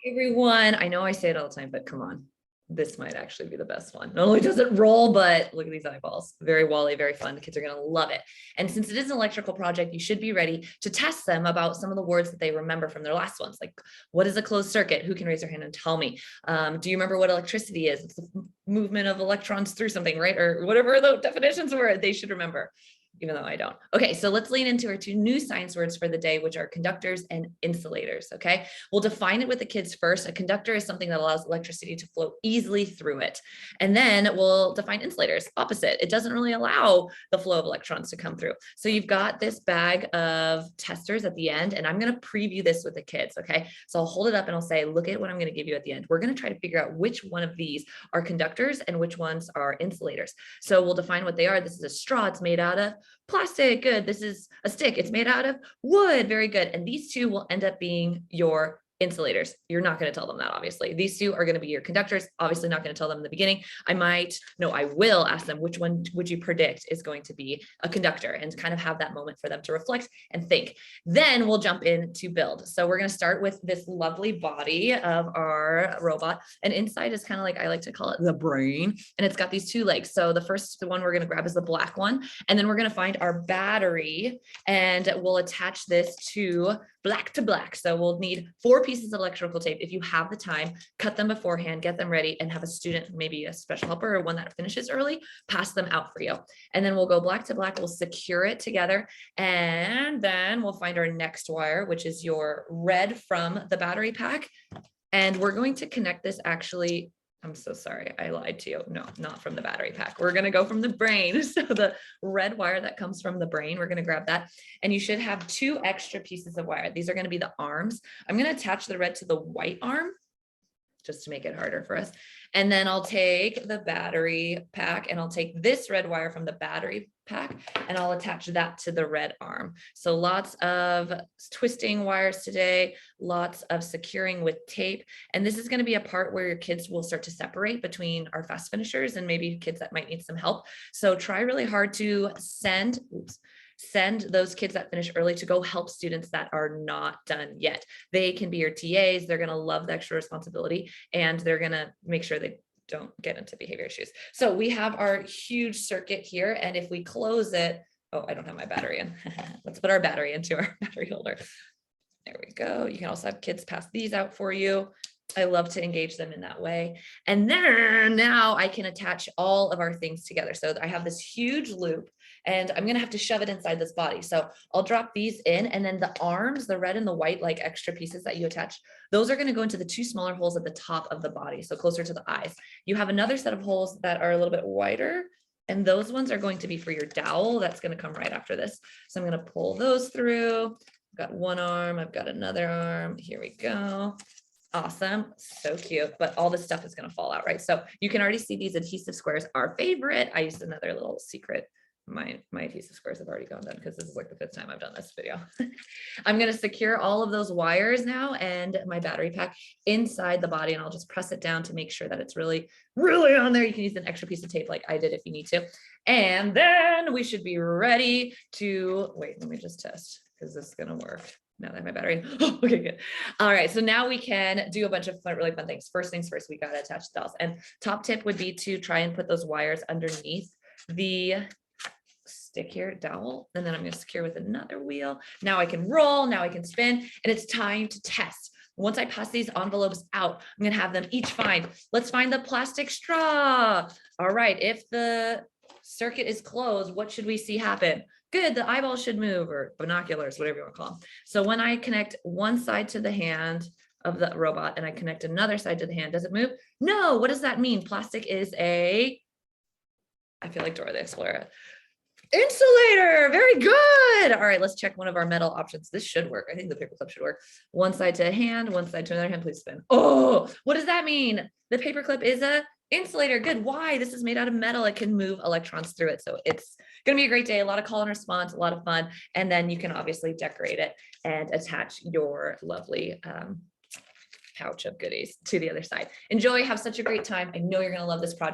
Everyone, I know I say it all the time, but come on. This might actually be the best one. Not only does it roll, but look at these eyeballs. Very Wally, very fun. The kids are going to love it. And since it is an electrical project, you should be ready to test them about some of the words that they remember from their last ones. Like, what is a closed circuit? Who can raise their hand and tell me? Do you remember what electricity is? It's the movement of electrons through something, right? Or whatever the definitions were, they should remember, even though I don't. Okay, so let's lean into our two new science words for the day, which are conductors and insulators, okay? We'll define it with the kids first. A conductor is something that allows electricity to flow easily through it. And then we'll define insulators, opposite. It doesn't really allow the flow of electrons to come through. So you've got this bag of testers at the end, and I'm gonna preview this with the kids, okay? So I'll hold it up and I'll say, look at what I'm gonna give you at the end. We're gonna try to figure out which one of these are conductors and which ones are insulators. So we'll define what they are. This is a straw, it's made out of plastic, good. This is a stick, it's made out of wood, very good. And these two will end up being your insulators. You're not going to tell them that, obviously. These two are going to be your conductors. Obviously not going to tell them in the beginning. I will ask them, which one would you predict is going to be a conductor, and kind of have that moment for them to reflect and think. Then we'll jump in to build. So we're going to start with this lovely body of our robot, and inside is kind of like, I like to call it the brain, and it's got these two legs. So the one we're going to grab is the black one, and then we're going to find our battery, and we'll attach this to black to black. So we'll need 4 pieces of electrical tape. If you have the time, cut them beforehand, get them ready, and have a student, maybe a special helper or one that finishes early, pass them out for you. And then we'll go black to black, we'll secure it together, and then we'll find our next wire, which is your red from the battery pack. And we're going to connect this actually, I'm so sorry, I lied to you. No, not from the battery pack. We're going to go from the brain. So the red wire that comes from the brain, we're going to grab that. And you should have 2 extra pieces of wire. These are going to be the arms. I'm going to attach the red to the white arm just to make it harder for us. And then I'll take the battery pack, and I'll take this red wire from the battery pack, and I'll attach that to the red arm. So lots of twisting wires today, lots of securing with tape. And this is going to be a part where your kids will start to separate between our fast finishers and maybe kids that might need some help. So try really hard to send those kids that finish early to go help students that are not done yet. They can be your TAs. They're going to love the extra responsibility, and they're going to make sure they don't get into behavior issues. So we have our huge circuit here. And if we close it, oh, I don't have my battery in. Let's put our battery into our battery holder. There we go. You can also have kids pass these out for you. I love to engage them in that way. And then now I can attach all of our things together. So I have this huge loop, and I'm going to have to shove it inside this body. So I'll drop these in, and then the arms, the red and the white, like extra pieces that you attach, those are going to go into the 2 smaller holes at the top of the body. So closer to the eyes. You have another set of holes that are a little bit wider, and those ones are going to be for your dowel. That's going to come right after this. So I'm going to pull those through. I've got one arm. I've got another arm. Here we go. Awesome. So cute, but all this stuff is going to fall out, right? So you can already see these adhesive squares, our favorite. I used another little secret. My adhesive squares have already gone done because this is like the 5th time I've done this video. I'm going to secure all of those wires now and my battery pack inside the body, and I'll just press it down to make sure that it's really, really on there. You can use an extra piece of tape like I did if you need to. And then we should be ready to, wait, let me just test. Is this going to work? Now that I have my battery. Oh, okay, good. All right. So now we can do a bunch of really fun things. First things first, we got to attach the dowels. And top tip would be to try and put those wires underneath the stick here, dowel. And then I'm going to secure with another wheel. Now I can roll. Now I can spin. And it's time to test. Once I pass these envelopes out, I'm going to have them each find. Let's find the plastic straw. All right. If the circuit is closed, what should we see happen? Good, the eyeball should move, or binoculars, whatever you want to call them. So when I connect one side to the hand of the robot and I connect another side to the hand, does it move? No, what does that mean? Plastic is I feel like Dora the Explorer. Insulator, very good. All right, let's check one of our metal options. This should work. I think the paperclip should work. One side to a hand, one side to another hand, please spin. Oh, what does that mean? The paperclip is a insulator. Good. Why? This is made out of metal. It can move electrons through it. So it's going to be a great day. A lot of call and response, a lot of fun. And then you can obviously decorate it and attach your lovely pouch of goodies to the other side. Enjoy. Have such a great time. I know you're going to love this project.